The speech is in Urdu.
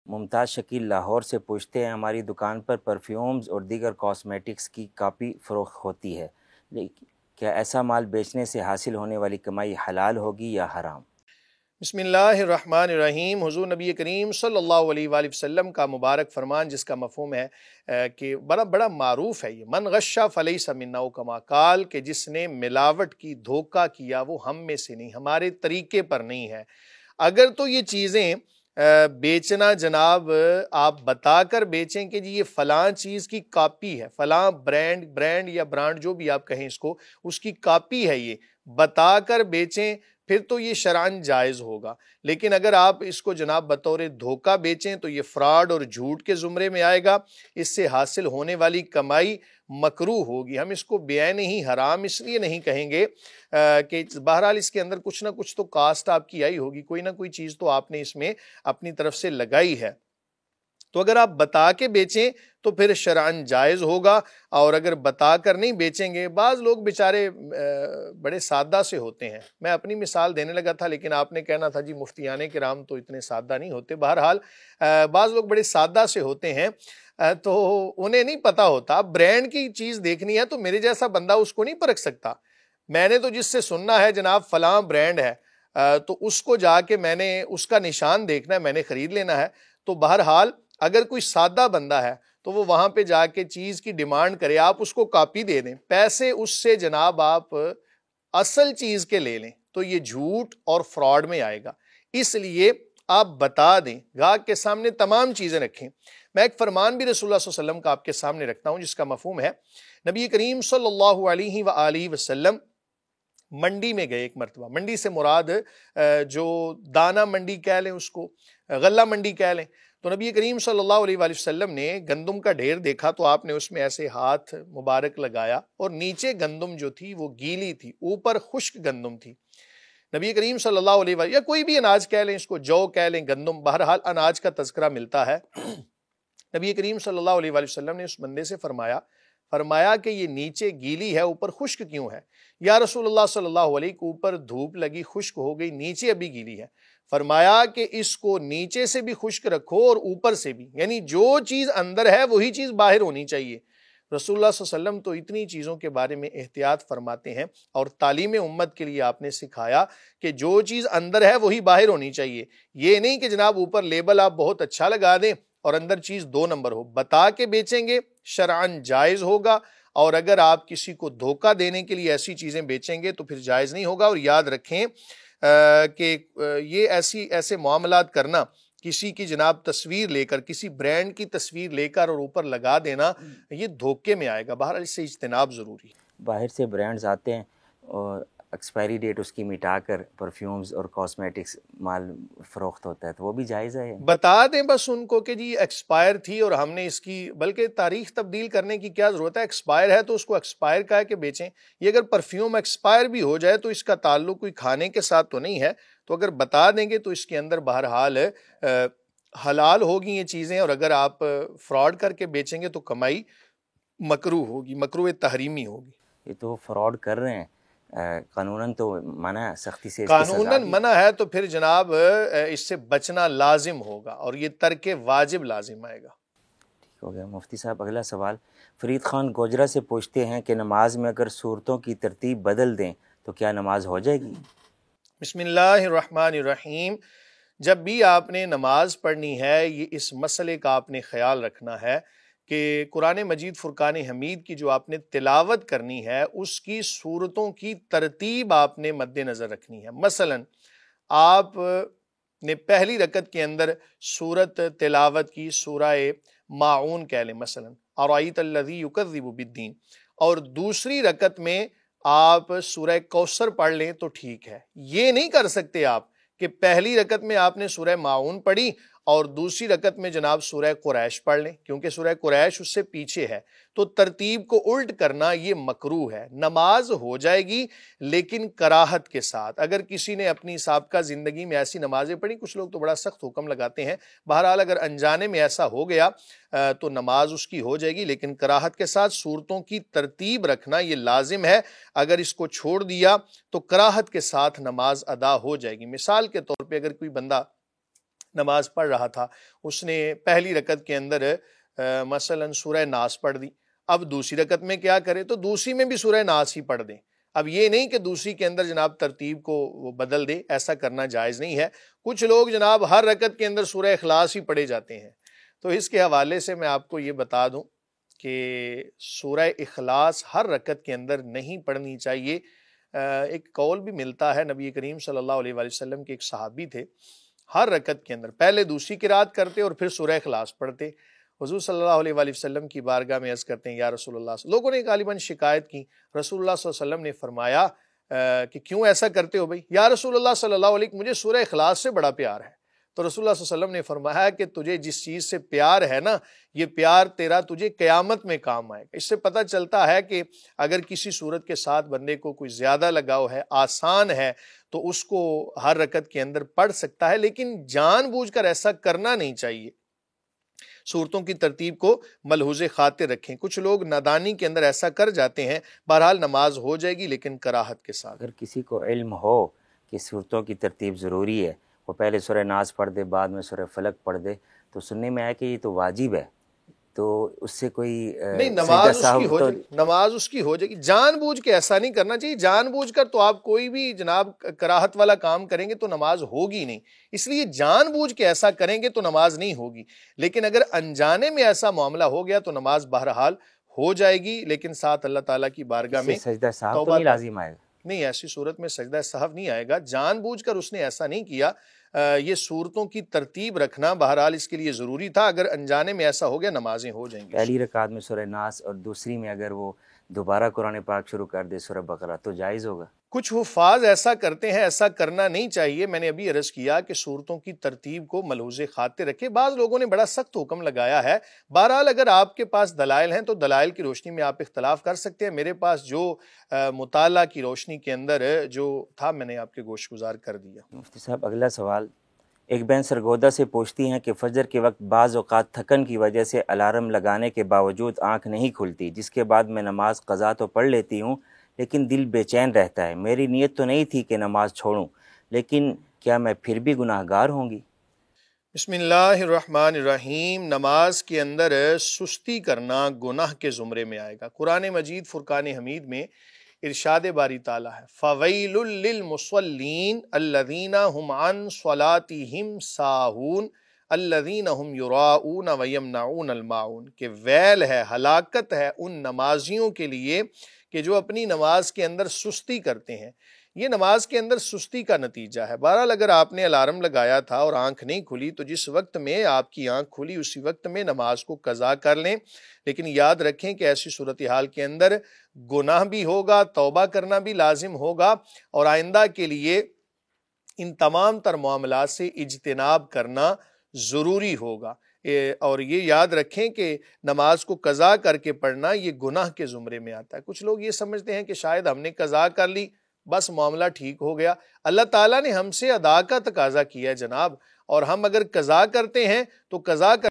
ممتاز شکیل لاہور سے پوچھتے ہیں، ہماری دکان پر پرفیومز اور دیگر کاسمیٹکس کی کاپی فروخت ہوتی ہے، لیکن کیا ایسا مال بیچنے سے حاصل ہونے والی کمائی حلال ہوگی یا حرام؟ بسم اللہ الرحمن الرحیم۔ حضور نبی کریم صلی اللہ علیہ وآلہ وسلم کا مبارک فرمان، جس کا مفہوم ہے کہ بڑا معروف ہے، یہ من غش فلیس منا، کما قال، کہ جس نے ملاوٹ کی، دھوکہ کیا، وہ ہم میں سے نہیں، ہمارے طریقے پر نہیں ہے۔ اگر تو یہ چیزیں بیچنا جناب آپ بتا کر بیچیں کہ جی یہ فلاں چیز کی کاپی ہے، فلاں برانڈ یا برانڈ جو بھی آپ کہیں اس کو، اس کی کاپی ہے، یہ بتا کر بیچیں، پھر تو یہ شرعاً جائز ہوگا۔ لیکن اگر آپ اس کو جناب بطور دھوکہ بیچیں تو یہ فراڈ اور جھوٹ کے زمرے میں آئے گا، اس سے حاصل ہونے والی کمائی مکروہ ہوگی۔ ہم اس کو بیعین ہی حرام اس لیے نہیں کہیں گے کہ بہرحال اس کے اندر کچھ نہ کچھ تو کاسٹ آپ کی آئی ہوگی، کوئی نہ کوئی چیز تو آپ نے اس میں اپنی طرف سے لگائی ہے، تو اگر آپ بتا کے بیچیں تو پھر شرعاً جائز ہوگا، اور اگر بتا کر نہیں بیچیں گے، بعض لوگ بیچارے بڑے سادہ سے ہوتے ہیں، میں اپنی مثال دینے لگا تھا لیکن آپ نے کہنا تھا جی مفتیان کرام تو اتنے سادہ نہیں ہوتے۔ بہرحال بعض لوگ بڑے سادہ سے ہوتے ہیں، تو انہیں نہیں پتا ہوتا، برانڈ کی چیز دیکھنی ہے تو میرے جیسا بندہ اس کو نہیں پرکھ سکتا۔ میں نے تو جس سے سننا ہے جناب فلاں برانڈ ہے، تو اس کو جا کے میں نے اس کا نشان دیکھنا ہے، میں نے خرید لینا ہے۔ تو بہرحال اگر کوئی سادہ بندہ ہے تو وہ وہاں پہ جا کے چیز کی ڈیمانڈ کرے، آپ اس کو کاپی دے دیں، پیسے اس سے جناب آپ اصل چیز کے لے لیں، تو یہ جھوٹ اور فراڈ میں آئے گا۔ اس لیے آپ بتا دیں، گاہک کے سامنے تمام چیزیں رکھیں۔ میں ایک فرمان بھی رسول اللہ صلی اللہ علیہ وسلم کا آپ کے سامنے رکھتا ہوں، جس کا مفہوم ہے، نبی کریم صلی اللہ علیہ وآلہ وسلم منڈی میں گئے ایک مرتبہ۔ منڈی سے مراد جو دانہ منڈی کہہ لیں، اس کو غلہ منڈی کہہ لیں۔ تو نبی کریم صلی اللہ علیہ وآلہ وسلم نے گندم کا ڈھیر دیکھا، تو آپ نے اس میں ایسے ہاتھ مبارک لگایا، اور نیچے گندم جو تھی وہ گیلی تھی، اوپر خشک گندم تھی۔ نبی کریم صلی اللہ علیہ وآلہ، یا کوئی بھی اناج کہہ لیں، اس کو جو کہہ لیں، گندم، بہرحال اناج کا تذکرہ ملتا ہے۔ نبی کریم صلی اللہ علیہ وآلہ وسلم نے اس بندے سے فرمایا کہ یہ نیچے گیلی ہے، اوپر خشک کیوں ہے؟ یا رسول اللہ صلی اللہ علیہ، کو اوپر دھوپ لگی خشک ہو گئی، نیچے ابھی گیلی ہے۔ فرمایا کہ اس کو نیچے سے بھی خشک رکھو اور اوپر سے بھی، یعنی جو چیز اندر ہے وہی چیز باہر ہونی چاہیے۔ رسول اللہ صلی اللہ علیہ وسلم تو اتنی چیزوں کے بارے میں احتیاط فرماتے ہیں، اور تعلیم امت کے لیے آپ نے سکھایا کہ جو چیز اندر ہے وہی باہر ہونی چاہیے۔ یہ نہیں کہ جناب اوپر لیبل آپ بہت اچھا لگا دیں اور اندر چیز 2 نمبر ہو۔ بتا کے بیچیں گے شرعاً جائز ہوگا، اور اگر آپ کسی کو دھوکہ دینے کے لیے ایسی چیزیں بیچیں گے تو پھر جائز نہیں ہوگا۔ اور یاد رکھیں کہ یہ ایسے معاملات کرنا، کسی کی جناب تصویر لے کر، کسی برانڈ کی تصویر لے کر اور اوپر لگا دینا، یہ دھوکے میں آئے گا۔ بہرحال اس سے اجتناب ضروری ہے۔ باہر سے برانڈز آتے ہیں اور ایکسپائری ڈیٹ اس کی مٹا کر پرفیومز اور کاسمیٹکس مال فروخت ہوتا ہے، تو وہ بھی جائز ہے؟ بتا دیں بس ان کو کہ جی ایکسپائر تھی اور ہم نے اس کی، بلکہ تاریخ تبدیل کرنے کی کیا ضرورت ہے؟ ایکسپائر ہے تو اس کو ایکسپائر کا ہے کہ بیچیں۔ یہ اگر پرفیوم ایکسپائر بھی ہو جائے تو اس کا تعلق کوئی کھانے کے ساتھ تو نہیں ہے، تو اگر بتا دیں گے تو اس کے اندر بہرحال حلال ہوگی یہ چیزیں، اور اگر آپ فراڈ کر کے بیچیں گے تو کمائی مکروہ ہوگی، مکروہ تحریمی ہوگی۔ یہ تو فراڈ کر رہے ہیں، قانوناً تو منع ہے، سختی سے اس کی سزا قانوناً بھی منع ہے، تو پھر جناب اس سے بچنا لازم ہوگا، اور یہ ترک واجب لازم آئے گا۔ ٹھیک ہو گیا۔ مفتی صاحب اگلا سوال فرید خان گوجرا سے پوچھتے ہیں کہ نماز میں اگر صورتوں کی ترتیب بدل دیں تو کیا نماز ہو جائے گی؟ بسم اللہ الرحمن الرحیم۔ جب بھی آپ نے نماز پڑھنی ہے، یہ اس مسئلے کا آپ نے خیال رکھنا ہے کہ قرآن مجید فرقان حمید کی جو آپ نے تلاوت کرنی ہے، اس کی صورتوں کی ترتیب آپ نے مد نظر رکھنی ہے۔ مثلا آپ نے پہلی رکعت کے اندر سورت تلاوت کی سورہ ماعون کہہ لیں، مثلا ارائیت الذی یکذب بالدین، اور دوسری رکعت میں آپ سورہ کوثر پڑھ لیں تو ٹھیک ہے۔ یہ نہیں کر سکتے آپ کہ پہلی رکعت میں آپ نے سورہ ماعون پڑھی اور دوسری رکعت میں جناب سورہ قریش پڑھ لیں، کیونکہ سورہ قریش اس سے پیچھے ہے، تو ترتیب کو الٹ کرنا یہ مکروہ ہے۔ نماز ہو جائے گی لیکن کراہت کے ساتھ۔ اگر کسی نے اپنی سابقہ زندگی میں ایسی نمازیں پڑھی، کچھ لوگ تو بڑا سخت حکم لگاتے ہیں، بہرحال اگر انجانے میں ایسا ہو گیا تو نماز اس کی ہو جائے گی، لیکن کراہت کے ساتھ صورتوں کی ترتیب رکھنا یہ لازم ہے۔ اگر اس کو چھوڑ دیا تو کراہت کے ساتھ نماز ادا ہو جائے گی۔ مثال کے طور پہ اگر کوئی بندہ نماز پڑھ رہا تھا، اس نے پہلی رکعت کے اندر مثلا سورہ ناس پڑھ دی، اب دوسری رکعت میں کیا کرے؟ تو دوسری میں بھی سورہ ناس ہی پڑھ دیں۔ اب یہ نہیں کہ دوسری کے اندر جناب ترتیب کو وہ بدل دے، ایسا کرنا جائز نہیں ہے۔ کچھ لوگ جناب ہر رکعت کے اندر سورہ اخلاص ہی پڑھے جاتے ہیں، تو اس کے حوالے سے میں آپ کو یہ بتا دوں کہ سورہ اخلاص ہر رکعت کے اندر نہیں پڑھنی چاہیے۔ ایک قول بھی ملتا ہے، نبی کریم صلی اللہ علیہ وآلہ وسلم کے ایک صحابی تھے، ہر رکعت کے اندر پہلے دوسری قرات کرتے اور پھر سورہ اخلاص پڑھتے۔ حضور صلی اللہ علیہ وآلہ وسلم کی بارگاہ میں عرض کرتے ہیں یا رسول اللہ، لوگوں نے غالباً شکایت کی، رسول اللہ صلی اللہ علیہ وسلم نے فرمایا کہ کیوں ایسا کرتے ہو بھائی؟ یا رسول اللہ صلی اللہ علیہ وسلم، مجھے سورہ اخلاص سے بڑا پیار ہے۔ تو رسول اللہ صلی اللہ علیہ وسلم نے فرمایا کہ تجھے جس چیز سے پیار ہے نا، یہ پیار تیرا تجھے قیامت میں کام آئے گا۔ اس سے پتہ چلتا ہے کہ اگر کسی صورت کے ساتھ بندے کو کوئی زیادہ لگاؤ ہے، آسان ہے، تو اس کو ہر رکعت کے اندر پڑھ سکتا ہے، لیکن جان بوجھ کر ایسا کرنا نہیں چاہیے۔ صورتوں کی ترتیب کو ملحوظ خاطر رکھیں۔ کچھ لوگ نادانی کے اندر ایسا کر جاتے ہیں، بہرحال نماز ہو جائے گی لیکن کراہت کے ساتھ۔ اگر کسی کو علم ہو کہ صورتوں کی ترتیب ضروری ہے، وہ پہلے سورہ ناس پڑھ دے، بعد میں سورہ فلق پڑھ دے، تو سننے میں آیا کہ یہ تو واجب ہے، تو اس سے کوئی نہیں، نماز اس کی ہو جائے گی، نماز اس کی ہو جائے گی۔ جان بوجھ کے ایسا نہیں کرنا چاہیے، جان بوجھ کر تو آپ کوئی بھی جناب کراہت والا کام کریں گے تو نماز ہوگی نہیں، اس لیے جان بوجھ کے ایسا کریں گے تو نماز نہیں ہوگی۔ لیکن اگر انجانے میں ایسا معاملہ ہو گیا تو نماز بہرحال ہو جائے گی، لیکن ساتھ اللہ تعالیٰ کی بارگاہ میں سجدہ سہو تو نہیں لازم آئے گا؟ نہیں، ایسی صورت میں سجدہ سہو نہیں آئے گا، جان بوجھ کر اس نے ایسا نہیں کیا۔ یہ صورتوں کی ترتیب رکھنا بہرحال اس کے لیے ضروری تھا، اگر انجانے میں ایسا ہو گیا نمازیں ہو جائیں گی۔ پہلی رکعت میں سورہ ناس اور دوسری میں اگر وہ دوبارہ قرآن پاک شروع کر دے سورہ بقرہ تو جائز ہوگا؟ کچھ حفاظ ایسا کرتے ہیں، ایسا کرنا نہیں چاہیے۔ میں نے ابھی عرض کیا کہ صورتوں کی ترتیب کو ملحوظ خاطر رکھے۔ بعض لوگوں نے بڑا سخت حکم لگایا ہے، بہرحال اگر آپ کے پاس دلائل ہیں تو دلائل کی روشنی میں آپ اختلاف کر سکتے ہیں۔ میرے پاس جو مطالعہ کی روشنی کے اندر جو تھا میں نے آپ کے گوش گزار کر دیا۔ مفتی صاحب، اگلا سوال، ایک بہن سرگودا سے پوچھتی ہیں کہ فجر کے وقت بعض اوقات تھکن کی وجہ سے الارم لگانے کے باوجود آنکھ نہیں کھلتی، جس کے بعد میں نماز قضا تو پڑھ لیتی ہوں لیکن دل بے چین رہتا ہے۔ میری نیت تو نہیں تھی کہ نماز چھوڑوں، لیکن کیا میں پھر بھی گناہ گار ہوں گی؟ بسم اللہ الرحمن الرحیم۔ نماز کے اندر سستی کرنا گناہ کے زمرے میں آئے گا۔ قرآن مجید فرقان حمید میں ارشاد باری تعالیٰ ہے فَوَيْلٌ لِّلْمُصَلِّينَ الَّذِينَ هُمْ عَنْ صَلَاتِهِمْ سَاهُونَ الَّذِينَ هُمْ يُرَاءُونَ وَيَمْنَعُونَ الْمَاعُونَ، کہ ویل ہے، ہلاکت ہے ان نمازیوں کے لیے کہ جو اپنی نماز کے اندر سستی کرتے ہیں۔ یہ نماز کے اندر سستی کا نتیجہ ہے۔ بہرحال اگر آپ نے الارم لگایا تھا اور آنکھ نہیں کھلی تو جس وقت میں آپ کی آنکھ کھلی اسی وقت میں نماز کو قضا کر لیں، لیکن یاد رکھیں کہ ایسی صورتحال کے اندر گناہ بھی ہوگا، توبہ کرنا بھی لازم ہوگا، اور آئندہ کے لیے ان تمام تر معاملات سے اجتناب کرنا ضروری ہوگا۔ اور یہ یاد رکھیں کہ نماز کو قضا کر کے پڑھنا یہ گناہ کے زمرے میں آتا ہے۔ کچھ لوگ یہ سمجھتے ہیں کہ شاید ہم نے قضا کر لی، بس معاملہ ٹھیک ہو گیا۔ اللہ تعالیٰ نے ہم سے ادا کا تقاضا کیا ہے جناب، اور ہم اگر قضا کرتے ہیں تو قضا